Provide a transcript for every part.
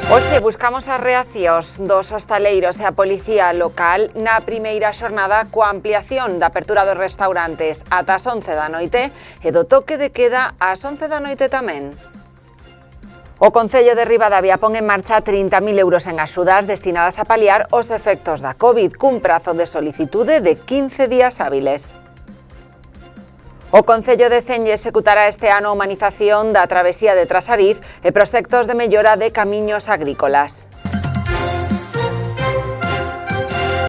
Hoxe buscamos as reaccións dos hostaleiros e a policía local na primeira xornada coa ampliación da apertura dos restaurantes ata as 11 da noite e do toque de queda ás 11 da noite tamén. O Concello de Ribadavia pon en marcha 30.000 euros en axudas destinadas a paliar os efectos da COVID cun prazo de solicitude de 15 días hábiles. O Concello de Celle executará este ano a humanización da travesía de Trasariz e proxectos de mellora de camiños agrícolas.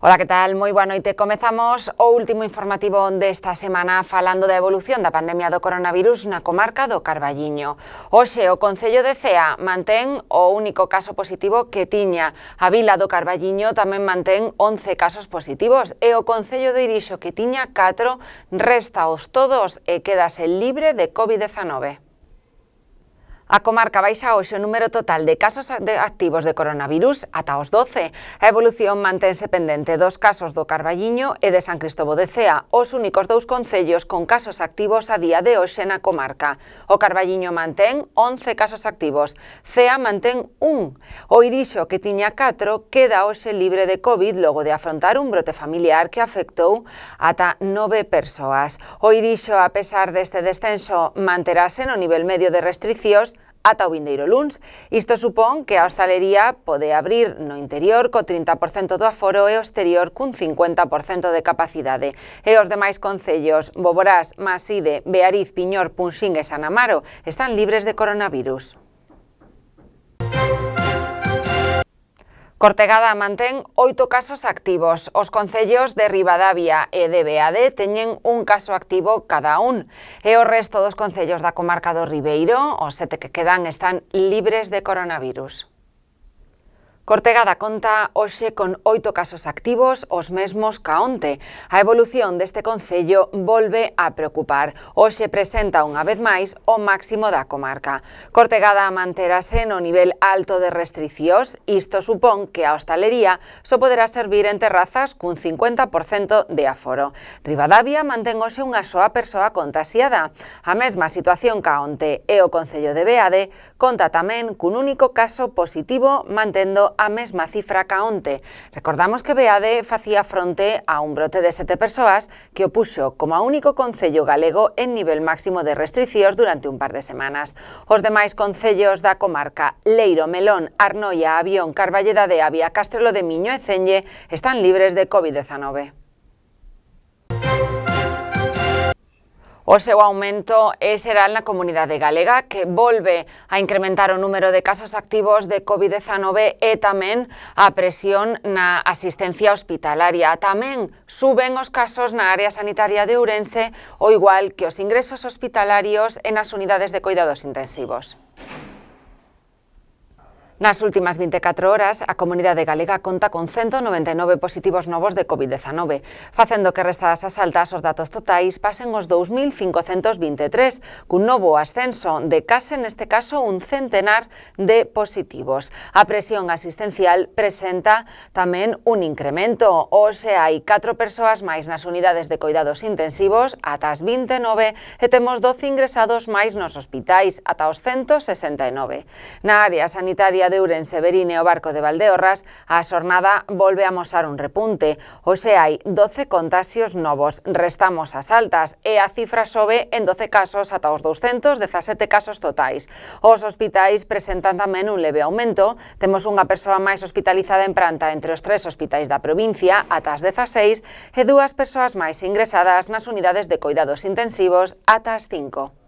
Ola, que tal? Moi boa noite. Comezamos o último informativo desta semana falando da evolución da pandemia do coronavirus na comarca do Carballiño. Hoxe, o Concello de Cea mantén o único caso positivo que tiña. A vila do Carballiño tamén mantén 11 casos positivos e o Concello de Irixo, que tiña 4, réstaos todos e quédase libre de COVID-19. A comarca baixa hoxe o número total de casos activos de coronavirus ata os 12. A evolución mantense pendente dos casos do Carballiño e de San Cristovo de Cea, os únicos dous concellos con casos activos a día de hoxe na comarca. O Carballiño mantén 11 casos activos, Cea mantén 1. O Irixo, que tiña 4, queda hoxe libre de COVID logo de afrontar un brote familiar que afectou ata 9 persoas. O Irixo, a pesar deste descenso, manterase no nivel medio de restriccións ata o vindeiro luns. Isto supón que a hostalería pode abrir no interior co 30% do aforo e o exterior cun 50% de capacidade. E os demais concellos, Boborás, Maside, Beariz, Piñor, Punxín e San Amaro, están libres de coronavirus. Cortegada mantén 8 casos activos. Os concellos de Ribadavia e de Beade teñen un caso activo cada un. E o resto dos concellos da comarca do Ribeiro, os 7 que quedan, están libres de coronavirus. Cortegada conta hoxe con 8 casos activos, os mesmos ca onte. A evolución deste concello volve a preocupar. Hoxe presenta unha vez máis o máximo da comarca. Cortegada manterase no nivel alto de restriccións. Isto supón que a hostalería só poderá servir en terrazas cun 50% de aforo. Ribadavia mantén hoxe unha soa persoa contaxiada. A mesma situación ca onte e o concello de Beade conta tamén cun único caso positivo mantendo a mesma cifra ca onte. Recordamos que Beade facía fronte a un brote de 7 persoas que o puxo como a único concello galego en nivel máximo de restriccións durante un par de semanas. Os demais concellos da comarca, Leiro, Melón, Arnoia, Avión, Carballeda de Avia, Castrelo de Miño e Celle, están libres de COVID-19. O seu aumento é xeral na comunidade galega, que volve a incrementar o número de casos activos de COVID-19 e tamén a presión na asistencia hospitalaria. Tamén suben os casos na área sanitaria de Ourense, o igual que os ingresos hospitalarios e nas unidades de cuidados intensivos. Nas últimas 24 horas, a comunidade galega conta con 199 positivos novos de COVID-19, facendo que restadas as altas os datos totais pasen os 2.523, cun novo ascenso de case, neste caso, un centenar de positivos. A presión asistencial presenta tamén un incremento. Hoxe hai 4 persoas máis nas unidades de cuidados intensivos, ata as 29, e temos 12 ingresados máis nos hospitais, ata os 169. Na área sanitaria de Ourense, Verín e o Barco de Valdeorras, a xornada volve a amosar un repunte. Hoxe hai 12 contaxios novos, restamos as altas e a cifra sobe en 12 casos ata os 217 casos totais. Os hospitais presentan tamén un leve aumento. Temos unha persoa máis hospitalizada en planta entre os 3 hospitais da provincia, ata as 16, e 2 persoas máis ingresadas nas unidades de cuidados intensivos, ata as 5.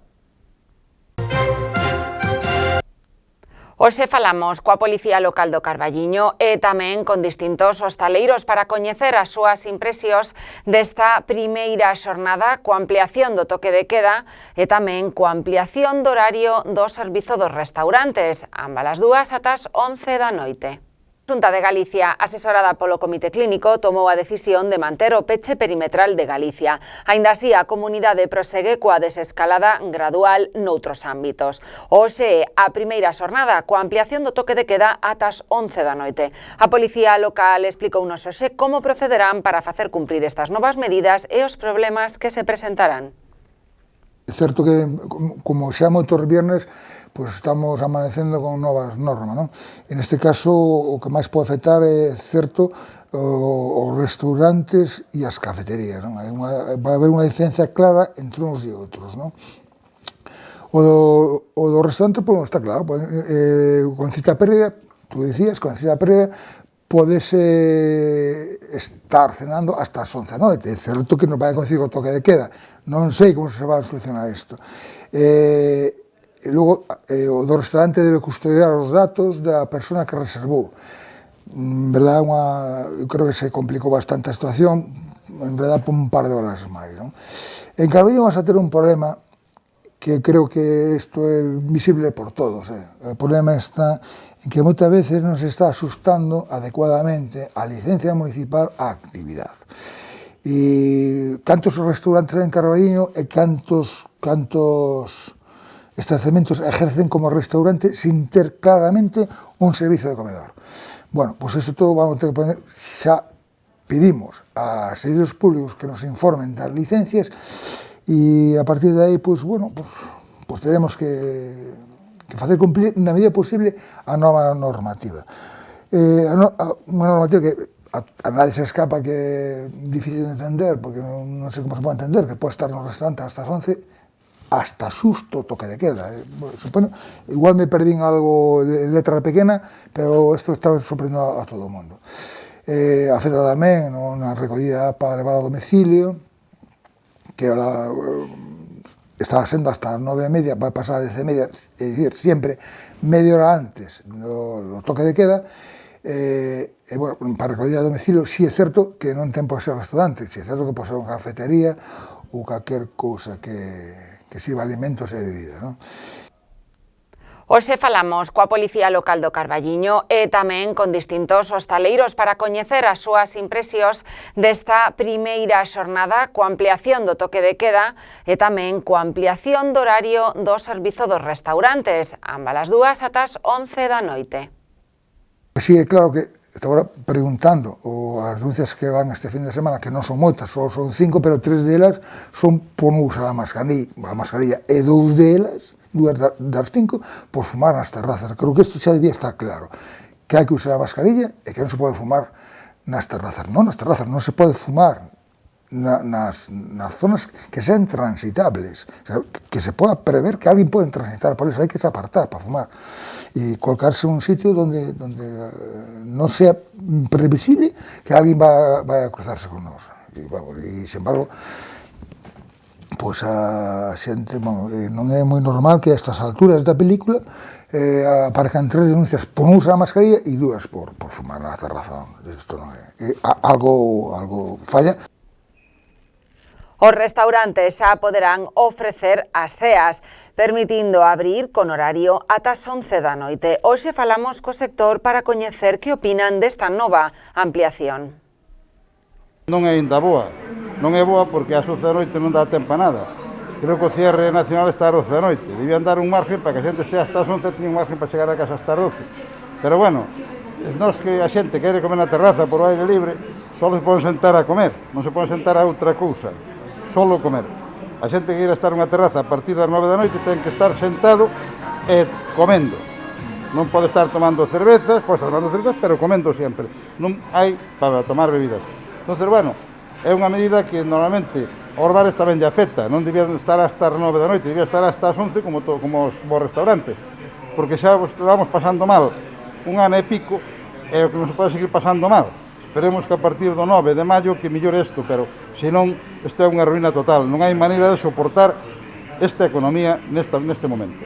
Hoxe falamos coa Policía Local do Carballiño e tamén con distintos hostaleiros para coñecer as súas impresións desta primeira xornada coa ampliación do toque de queda e tamén coa ampliación do horario do servizo dos restaurantes, ambas as dúas ata as 11 da noite. A Xunta de Galicia, asesorada polo Comité Clínico, tomou a decisión de manter o peche perimetral de Galicia. Aínda así, a comunidade prosegue coa desescalada gradual noutros ámbitos. Hoxe é a primeira xornada coa ampliación do toque de queda ata as 11 da noite. A Policía Local explicounos hoxe como procederán para facer cumprir estas novas medidas e os problemas que se presentarán. É certo que, como xa moitos viernes, pois estamos amanecendo con novas normas, non? En este caso, o que máis pode afectar é certo os restaurantes e as cafeterías, non? Vai haber unha diferencia clara entre uns e outros, non? O do restaurante, pois, está claro, con cita previa, tú dicías, con cita previa, podes estar cenando hasta as 11 da noite. É certo que non vai a coincidir o toque de queda. Non sei como se vai a solucionar isto. E logo, o do restaurante debe custodiar os datos da persona que reservou. En verdade, eu creo que se complicou bastante a situación, en verdade, por un par de horas máis, non? En Carballiño vas a ter un problema que creo que isto é visible por todos. O problema está en que moitas veces non se está asustando adecuadamente a licencia municipal á actividade. E cantos restaurantes en Carballiño e cantos establecementos ejercen como restaurante sin ter claramente un servizo de comedor. Bueno, pois isto todo vamos a ter que poner, xa pedimos a servicios públicos que nos informen das licencias e a partir de aí, pois, bueno, pois teremos que facer cumplir na medida posible a nova normativa. Unha normativa que a nadie se escapa, que é difícil de entender, porque non sei como se pode entender, que pode estar no restaurante hasta as 11, hasta susto toque de queda. Supoño, igual me perdín algo de letra pequena, pero isto está sorprendendo a todo o mundo. Afecta tamén unha recollida para levar ao domicilio, que ahora estaba sendo hasta as 9:30, vai pasar a 10:30, é dicir, sempre media hora antes do toque de queda. Bueno, para recoller a domicilio, si é certo que non ten por ser restaurante, si é certo que pode ser unha cafetería ou calquer cousa que sirva alimentos e bebidas, non? Hoxe falamos coa Policía Local do Carballiño e tamén con distintos hostaleiros para coñecer as súas impresións desta primeira xornada coa ampliación do toque de queda e tamén coa ampliación do horario do servizo dos restaurantes, ambas as dúas ata as 11 da noite. Si, é claro que estaba preguntando as denuncias que van este fin de semana, que non son moitas, só son 5, pero 3 delas son por non usar a mascarilla, e 2 delas, 2 das 5, por fumar nas terrazas. Creo que isto xa debía estar claro, que hai que usar a mascarilla e que non se pode fumar nas terrazas. Non nas terrazas, non se pode fumar nas zonas que sean transitables, o sea, que se poda prever que alguén pode transitar por eso, hai que se apartar para fumar e colocarse en un sitio donde non sea previsible que alguén vai a cruzarse con nós. E, sin embargo, pois a xente, non é moi normal que a estas alturas da película aparezcan 3 denuncias por non usar a mascarilla e 2 por fumar na terraza. Isto non é. Algo falla. Os restaurantes xa poderán ofrecer as ceas, permitindo abrir con horario ata as 11 da noite. Hoxe falamos co sector para coñecer que opinan desta nova ampliación. Non é ainda boa. Non é boa porque ás 11 da noite non dá tempo a nada. Creo que o cierre nacional está ás 12 da noite. Debían dar un margen para que a xente estea hasta as 11, tiña un margen para chegar a casa hasta as 12. Pero bueno, nós que a xente quere comer na terraza por aire libre, só se poden sentar a comer, non se poden sentar a outra cousa. Solo comer. A xente que queira estar nunha terraza a partir das 9 da noite ten que estar sentado e comendo. Non pode estar tomando cervezas, pero comendo sempre. Non hai para tomar bebidas. Entón, bueno, é unha medida que normalmente aos bares tamén lle afecta. Non debía estar hasta as 9 da noite, debía estar hasta as 11 como os restaurantes. Porque xa vamos pasando mal un ano e pico e o que non se pode seguir pasando mal. Esperemos que a partir do 9 de maio que millore isto, pero senón isto é unha ruína total. Non hai maneira de soportar esta economía neste momento.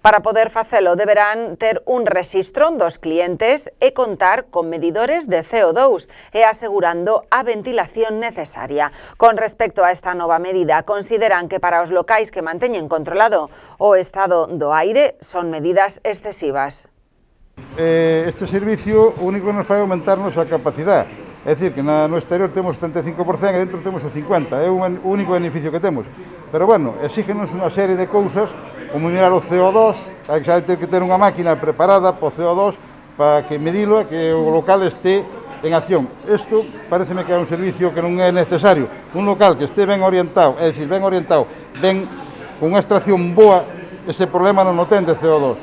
Para poder facelo deberán ter un rexistro dos clientes e contar con medidores de CO2 e asegurando a ventilación necesaria. Con respecto a esta nova medida, consideran que para os locais que manteñen controlado o estado do aire son medidas excesivas. Este servicio o único que nos fai aumentarnos a capacidade. É dicir, que no exterior temos 35% e dentro temos o 50%. É o único beneficio que temos. Pero, bueno, exígenos unha serie de cousas, como mirar o CO2, hai que ter unha máquina preparada para o CO2 para que medilo e que o local este en acción. Isto pareceme que é un servicio que non é necesario. Un local que este ben orientado, é dicir, ben orientado, ben con unha extracción boa, ese problema non o ten de CO2.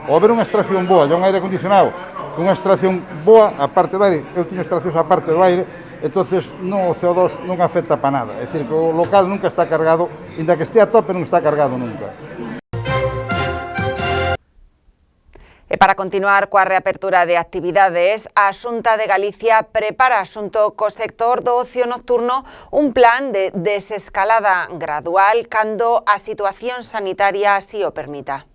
Ao haber unha extracción boa e un aire acondicionado, con unha extracción boa a parte do aire, eu tiño extraccións a parte do aire, entonces non, o CO2 non afecta para nada. É dicir, que o local nunca está cargado, ainda que estea a tope non está cargado nunca. E para continuar coa reapertura de actividades, a Xunta de Galicia prepara xunto co sector do ocio nocturno un plan de desescalada gradual cando a situación sanitaria así o permita.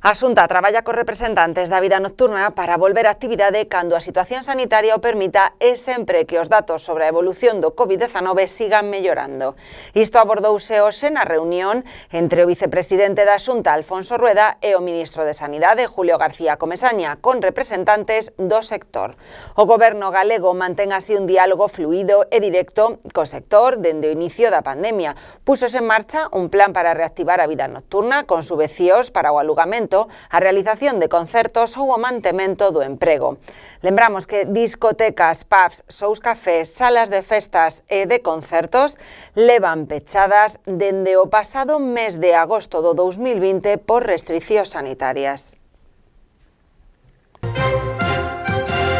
A Xunta traballa cos representantes da vida nocturna para volver á actividade cando a situación sanitaria o permita e sempre que os datos sobre a evolución do COVID-19 sigan mellorando. Isto abordouse hoxe na reunión entre o vicepresidente da Xunta, Alfonso Rueda, e o ministro de Sanidade, Julio García Comesaña, con representantes do sector. O goberno galego mantén así un diálogo fluido e directo co sector dende o inicio da pandemia. Púxose en marcha un plan para reactivar a vida nocturna con subvencións para o alugamento, a realización de concertos ou o mantemento do emprego. Lembramos que discotecas, pubs, shows cafés, salas de festas e de concertos levan pechadas dende o pasado mes de agosto do 2020 por restricións sanitarias.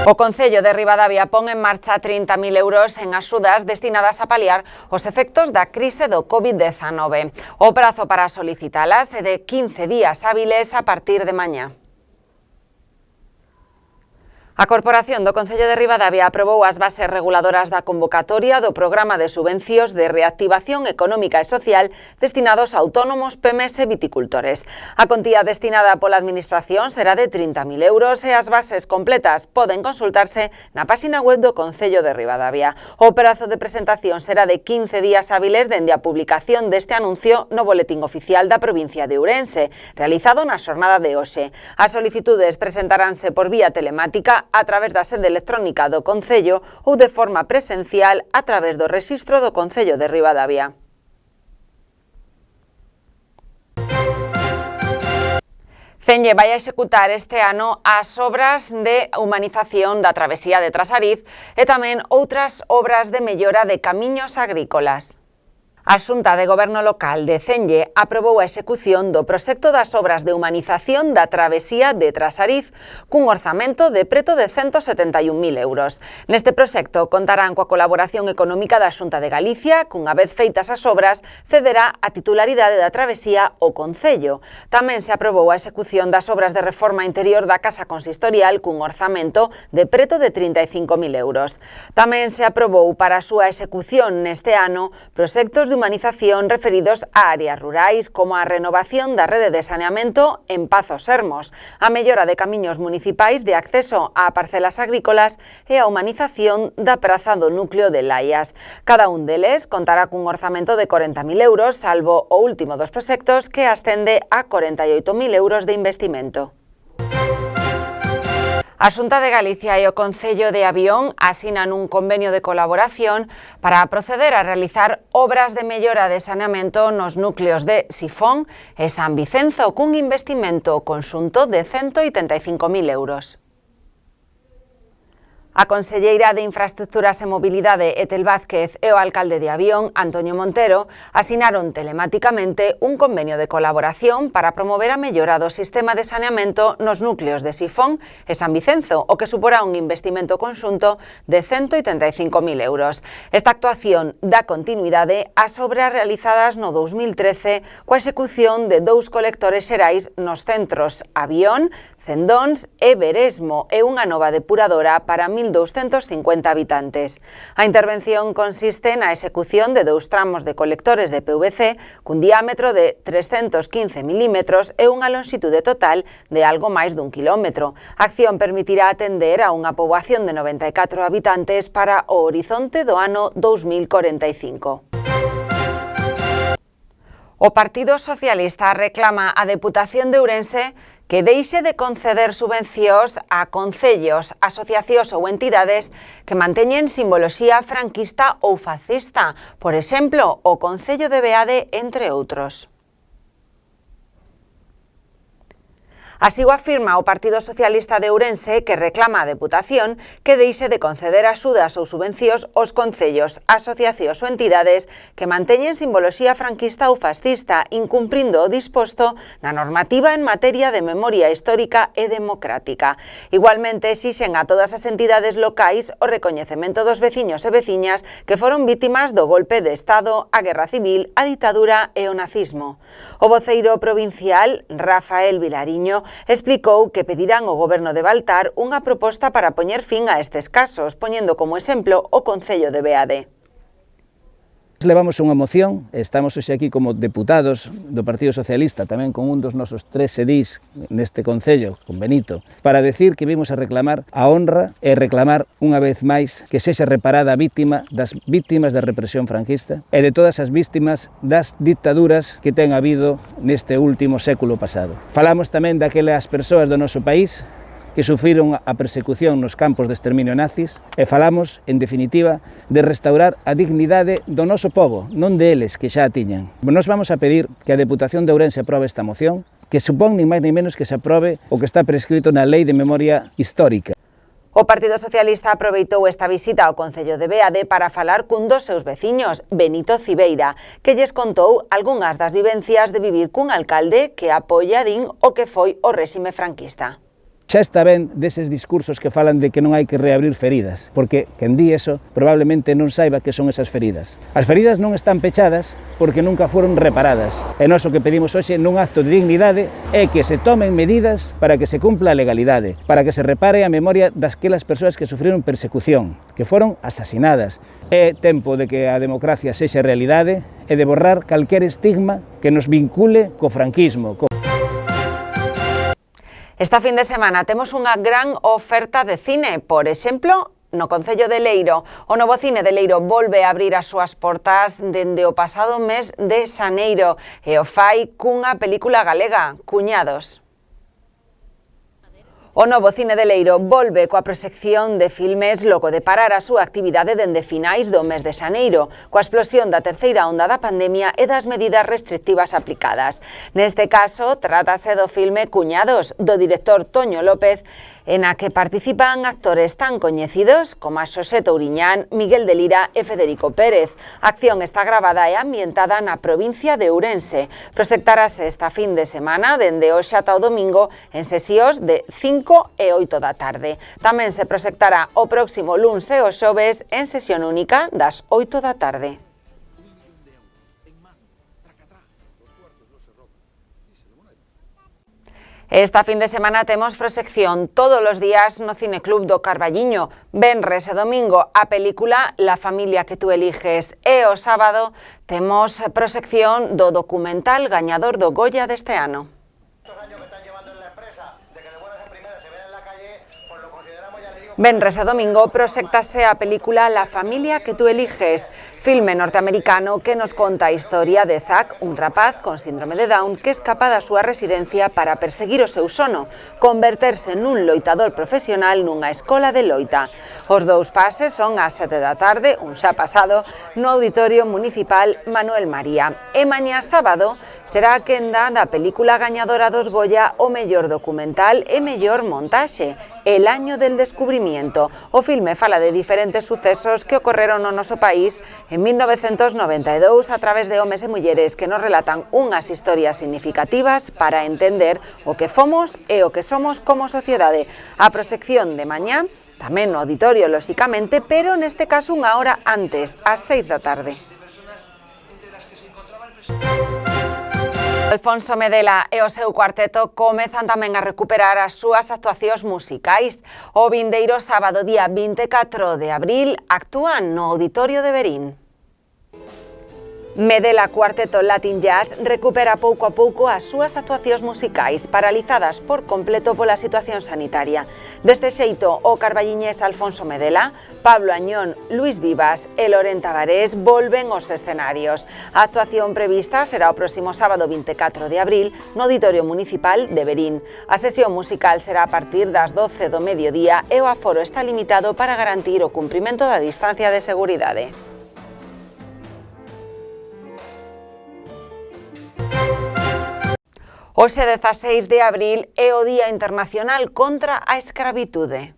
O Concello de Ribadavia pon en marcha 30.000 euros en axudas destinadas a paliar os efectos da crise do COVID-19. O prazo para solicitalas é de 15 días hábiles a partir de mañá. A Corporación do Concello de Ribadavia aprobou as bases reguladoras da convocatoria do Programa de Subvencións de Reactivación Económica e Social destinados a autónomos, pemes e viticultores. A contía destinada pola Administración será de 30.000 euros e as bases completas poden consultarse na páxina web do Concello de Ribadavia. O prazo de presentación será de 15 días hábiles dende a publicación deste anuncio no Boletín Oficial da provincia de Ourense, realizado na xornada de hoxe. As solicitudes presentaránse por vía telemática a través da sede electrónica do Concello ou de forma presencial a través do rexistro do Concello de Ribadavia. Cenlle vai a executar este ano as obras de humanización da travesía de Trasariz e tamén outras obras de mellora de camiños agrícolas. A Xunta de Goberno Local de Cenlle aprobou a execución do proxecto das obras de humanización da travesía de Trasariz cun orzamento de preto de 171.000 euros. Neste proxecto contarán coa colaboración económica da Xunta de Galicia, cunha vez feitas as obras, cederá a titularidade da travesía ao Concello. Tamén se aprobou a execución das obras de reforma interior da Casa Consistorial cun orzamento de preto de 35.000 euros. Tamén se aprobou para a súa execución neste ano proxectos de humanización referidos a áreas rurais como a renovación da rede de saneamento en Pazos Hermos, a mellora de camiños municipais de acceso a parcelas agrícolas e a humanización da praza do núcleo de Laias. Cada un deles contará cun orzamento de 40.000 euros, salvo o último dos proxectos que ascende a 48.000 euros de investimento. A Xunta de Galicia e o Concello de Avión asinan un convenio de colaboración para proceder a realizar obras de mellora de saneamento nos núcleos de Sifón e San Vicenzo cun investimento conxunto de 185.000 euros. A conselleira de Infraestructuras e Mobilidade, Etel Vázquez, e o alcalde de Avión, Antonio Montero, asinaron telematicamente un convenio de colaboración para promover a mellora do sistema de saneamento nos núcleos de Sifón e San Vicenzo, o que suporá un investimento conxunto de 185.000 euros. Esta actuación dá continuidade ás obras realizadas no 2013 coa execución de 2 colectores xerais nos centros Avión, Cendóns e Veresmo e unha nova depuradora para 1.250 habitantes. A intervención consiste na execución de 2 tramos de colectores de PVC cun diámetro de 315 milímetros e unha longitude total de algo máis dun quilómetro. A acción permitirá atender a unha poboación de 94 habitantes para o horizonte do ano 2045. O Partido Socialista reclama á Deputación de Ourense que deixe de conceder subvencións a concellos, asociacións ou entidades que manteñen simboloxía franquista ou fascista, por exemplo, o Concello de Beade, entre outros. Así o afirma o Partido Socialista de Ourense, que reclama a Deputación que deixe de conceder axudas ou subvencións aos concellos, asociacións ou entidades que manteñen simboloxía franquista ou fascista, incumprindo o disposto na normativa en materia de memoria histórica e democrática. Igualmente, exixen a todas as entidades locais o recoñecemento dos veciños e veciñas que foron vítimas do golpe de Estado, a Guerra Civil, a ditadura e o nazismo. O voceiro provincial, Rafael Vilariño, explicou que pedirán ao Goberno de Baltar unha proposta para poñer fin a estes casos, poñendo como exemplo o Concello de Beade. Levamos unha moción, estamos hoxe aquí como deputados do Partido Socialista, tamén con un dos nosos 3 edís neste Concello, con Benito, para decir que vimos a reclamar a honra e reclamar unha vez máis que sexa reparada a vítima das vítimas da represión franquista e de todas as vítimas das dictaduras que ten habido neste último século pasado. Falamos tamén daquelas persoas do noso país que sufriron a persecución nos campos de exterminio nazis e falamos, en definitiva, de restaurar a dignidade do noso pobo, non deles que xa a tiñan. Nos vamos a pedir que a Deputación de Ourense aprobe esta moción, que supón ni máis ni menos que se aprobe o que está prescrito na Lei de Memoria Histórica. O Partido Socialista aproveitou esta visita ao Concello de Beade para falar cun dos seus veciños, Benito Cibeira, que lles contou algunhas das vivencias de vivir cun alcalde que apoia, din, o que foi o réxime franquista. Xa está ben deses discursos que falan de que non hai que reabrir feridas, porque quen di eso probablemente non saiba que son esas feridas. As feridas non están pechadas porque nunca foron reparadas. E nós o que pedimos hoxe nun acto de dignidade é que se tomen medidas para que se cumpla a legalidade, para que se repare a memoria dasquelas persoas que sufriron persecución, que foron asasinadas. É tempo de que a democracia sexa realidade e de borrar calquer estigma que nos vincule co franquismo. Esta fin de semana temos unha gran oferta de cine, por exemplo, no Concello de Leiro. O novo cine de Leiro volve a abrir as súas portas dende o pasado mes de xaneiro e o fai cunha película galega, Cuñados. O novo cine de Leiro volve coa proxección de filmes logo de parar a súa actividade dende finais do mes de xaneiro, coa explosión da terceira onda da pandemia e das medidas restrictivas aplicadas. Neste caso, trátase do filme Cuñados, do director Toño López, en a que participan actores tan coñecidos como a Xosé Touriñán, Miguel de Lira e Federico Pérez. A acción está gravada e ambientada na provincia de Ourense. Proxectarase esta fin de semana dende hoxe ata o domingo en sesións de 5 e 8 da tarde. Tamén se proxectará o próximo luns e o xoves en sesión única das 8 da tarde. Esta fin de semana temos proxección todos os días no Cineclub do Carballiño. Venres e domingo a película La familia que tú eliges e o sábado temos proxección do documental gañador do Goya deste ano. Venres e domingo proxectase a película La familia que tú eliges, filme norteamericano que nos conta a historia de Zach, un rapaz con síndrome de Down que escapa da súa residencia para perseguir o seu sono, converterse nun loitador profesional nunha escola de loita. Os dous pases son ás 7 da tarde, un xa pasado, no Auditorio Municipal Manuel María. E mañá sábado será a quenda da película gañadora dos Goya o mellor documental e mellor montaxe, El año del descubrimiento. O filme fala de diferentes sucesos que ocorreron no noso país en 1992 a través de homes e mulleres que nos relatan unhas historias significativas para entender o que fomos e o que somos como sociedade. A proxección de mañá, tamén no auditorio, lóxicamente, pero neste caso unha hora antes, ás 6 da tarde. Alfonso Medela e o seu cuarteto comezan tamén a recuperar as súas actuacións musicais. O vindeiro sábado día 24 de abril actúan no Auditorio de Verín. Medela Cuarteto Latin Jazz recupera pouco a pouco as súas actuacións musicais, paralizadas por completo pola situación sanitaria. Deste xeito, o carballiñés Alfonso Medela, Pablo Añón, Luis Vivas e Loren Tabarés volven aos escenarios. A actuación prevista será o próximo sábado 24 de abril no Auditorio Municipal de Verín. A sesión musical será a partir das 12 do mediodía e o aforo está limitado para garantir o cumprimento da distancia de seguridade. Hoxe 16 de abril é o Día Internacional contra a Escravitude.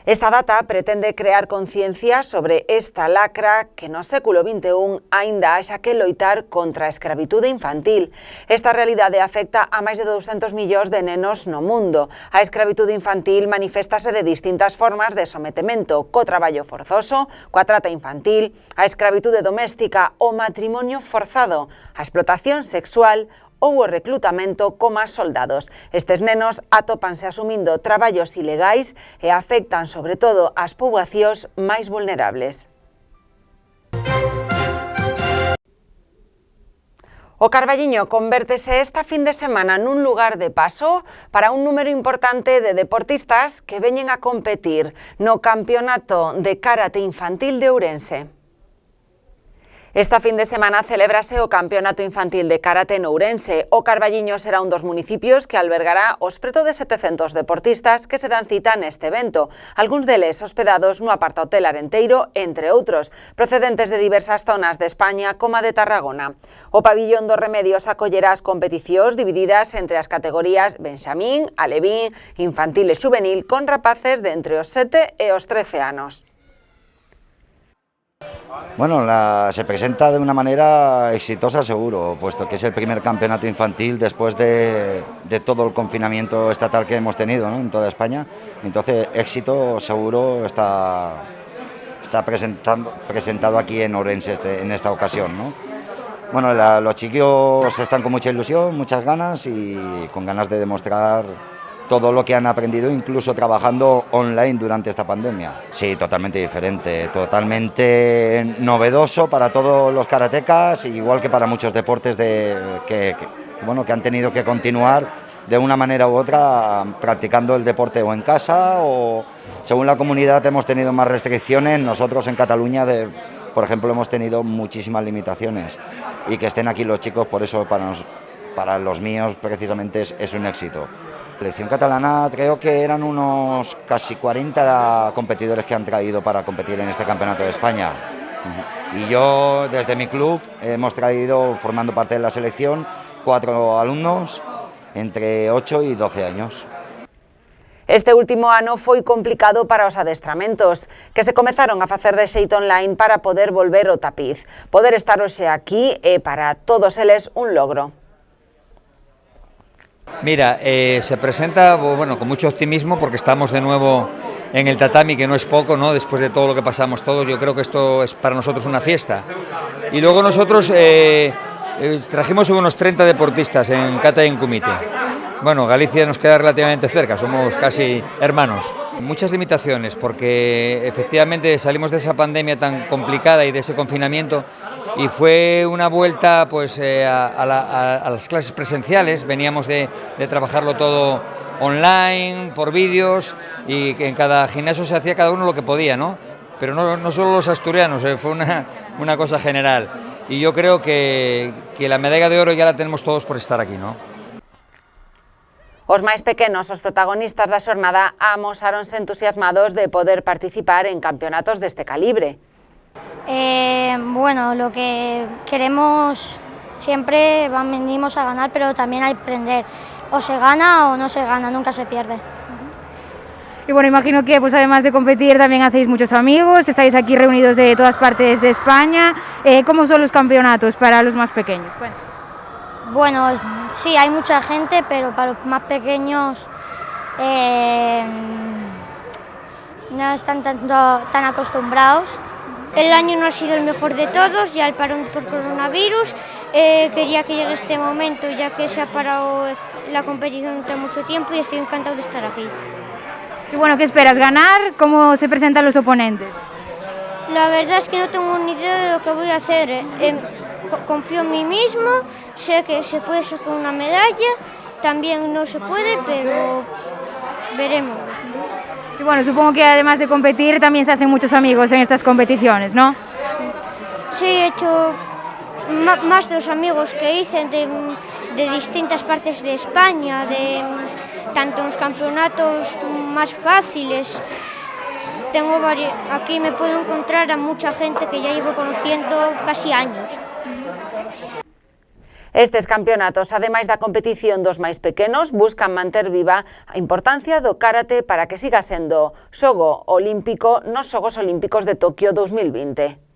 Esta data pretende crear conciencia sobre esta lacra que no século XXI aínda haxa que loitar contra a escravitude infantil. Esta realidade afecta a máis de 200 millóns de nenos no mundo. A escravitude infantil maniféstase de distintas formas de sometemento, co traballo forzoso, coa trata infantil, a escravitude doméstica, o matrimonio forzado, a explotación sexual ou o reclutamento coma soldados. Estes nenos atópanse asumindo traballos ilegais e afectan sobre todo as poboacións máis vulnerables. O Carballiño convértese esta fin de semana nun lugar de paso para un número importante de deportistas que veñen a competir no Campeonato de Karate Infantil de Ourense. Esta fin de semana celébrase o Campeonato Infantil de Karate en Ourense. O Carballiño será un dos municipios que albergará os preto de 700 deportistas que se dan cita neste evento, algúns deles hospedados no apartahotel Arenteiro, entre outros, procedentes de diversas zonas de España como a de Tarragona. O pabillón dos Remedios acollerá as competicións divididas entre as categorías Benxamín, Alevín, Infantil e Xuvenil, con rapaces de entre os 7 e os 13 anos. Bueno, se presenta de una manera exitosa seguro, puesto que es el primer campeonato infantil después de todo el confinamiento estatal que hemos tenido, ¿no?, en toda España. Entonces, éxito seguro está presentado aquí en Ourense en esta ocasión, ¿no? Bueno, los chiquillos están con mucha ilusión, muchas ganas y con ganas de demostrar todo lo que han aprendido, incluso trabajando online durante esta pandemia. Sí, totalmente diferente, totalmente novedoso para todos los karatecas, igual que para muchos deportes que han tenido que continuar de una manera u otra practicando el deporte o en casa o según la comunidad hemos tenido más restricciones. Nosotros en Cataluña, por ejemplo, hemos tenido muchísimas limitaciones y que estén aquí los chicos, por eso para los míos precisamente es un éxito. La selección catalana creo que eran unos casi 40 competidores que han traído para competir en este campeonato de España. Y yo desde mi club hemos traído, formando parte de la selección, 4 alumnos entre 8 y 12 años. Este último ano foi complicado para os adestramentos, que se comezaron a facer de xeito online para poder volver o tapiz. Poder estar hoxe aquí é para todos eles un logro. Mira, se presenta con mucho optimismo porque estamos de nuevo en el tatami, que no es poco, ¿no?, después de todo lo que pasamos todos. Yo creo que esto es para nosotros una fiesta. Y luego nosotros trajimos unos 30 deportistas en kata y en kumite. Bueno, Galicia nos queda relativamente cerca, somos casi hermanos. Muchas limitaciones porque efectivamente salimos de esa pandemia tan complicada y de ese confinamiento y fue una vuelta pues a las clases presenciales. Veníamos de trabajarlo todo online, por vídeos, y que en cada gimnasio se hacía cada uno lo que podía, ¿no? Pero no solo los asturianos, fue una cosa general. Y yo creo que la medalla de oro ya la tenemos todos por estar aquí, ¿no? Os máis pequenos, os protagonistas da xornada, amosáronse entusiasmados de poder participar en campeonatos deste calibre. Bueno, lo que queremos siempre venimos a ganar, pero también hay que aprender. O se gana o no se gana, nunca se pierde. Y bueno, imagino que pues además de competir también hacéis muchos amigos, estáis aquí reunidos de todas partes de España. ¿Cómo son los campeonatos para los más pequeños? Bueno, sí, hay mucha gente, pero para los más pequeños no están tan acostumbrados. El año no ha sido el mejor de todos, ya el parón por coronavirus. Quería que llegue este momento, ya que se ha parado la competición durante mucho tiempo y estoy encantado de estar aquí. Y bueno, ¿qué esperas? ¿Ganar? ¿Cómo se presentan los oponentes? La verdad es que no tengo ni idea de lo que voy a hacer. Confío en mí mismo, sé que se puede sacar una medalla, también no se puede, pero veremos. Y bueno, supongo que además de competir también se hacen muchos amigos en estas competiciones, ¿no? Sí, he hecho más de los amigos que hice de distintas partes de España, tanto en los campeonatos más fáciles. Aquí me puedo encontrar a mucha gente que ya llevo conociendo casi años. Estes campeonatos, ademais da competición dos máis pequenos, buscan manter viva a importancia do karate para que siga sendo xogo olímpico nos Xogos Olímpicos de Toquio 2020.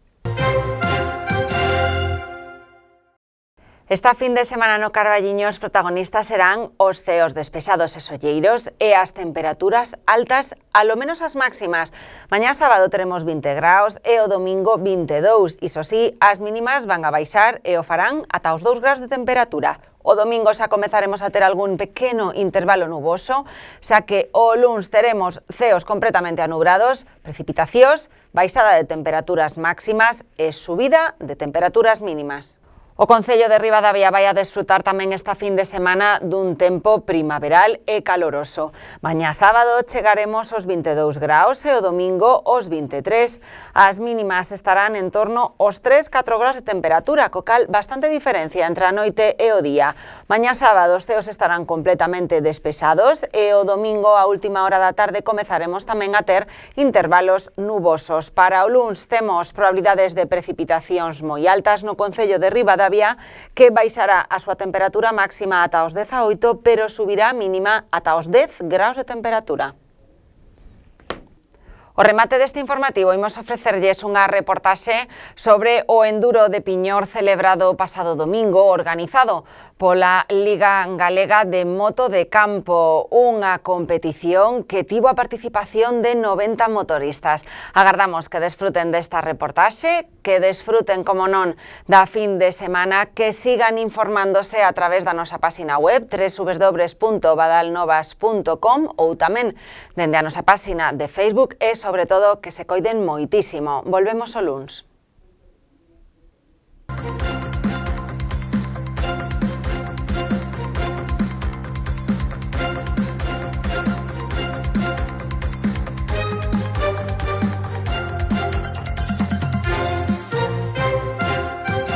Esta fin de semana no Carballiño os protagonistas serán os ceos despesados e solleiros e as temperaturas altas, alo menos as máximas. Mañá sábado teremos 20 graus e o domingo 22. Iso sí, as mínimas van a baixar e o farán ata os 2 graus de temperatura. O domingo xa comezaremos a ter algún pequeno intervalo nuboso, xa que o luns teremos ceos completamente anubrados, precipitacións, baixada de temperaturas máximas e subida de temperaturas mínimas. O Concello de Ribadavia vai a desfrutar tamén esta fin de semana dun tempo primaveral e caloroso. Mañá sábado chegaremos aos 22 graus e o domingo aos 23. As mínimas estarán en torno aos 3-4 graus de temperatura, co cal bastante diferencia entre a noite e o día. Mañá sábado os ceos estarán completamente despexados e o domingo a última hora da tarde comezaremos tamén a ter intervalos nubosos. Para o luns temos probabilidades de precipitacións moi altas no Concello de Ribadavia, que baixará a súa temperatura máxima ata os 18, pero subirá a mínima ata os 10 graus de temperatura. O remate deste informativo imos ofrecerlles unha reportaxe sobre o enduro de Piñor celebrado o pasado domingo, organizado pola Liga Galega de Moto de Campo, unha competición que tivo a participación de 90 motoristas. Agardamos que desfruten desta reportaxe, que desfruten, como non, da fin de semana, que sigan informándose a través da nosa página web www.badalnovas.com ou tamén dende a nosa página de Facebook e, sobre todo, que se coiden moitísimo. Volvemos o luns.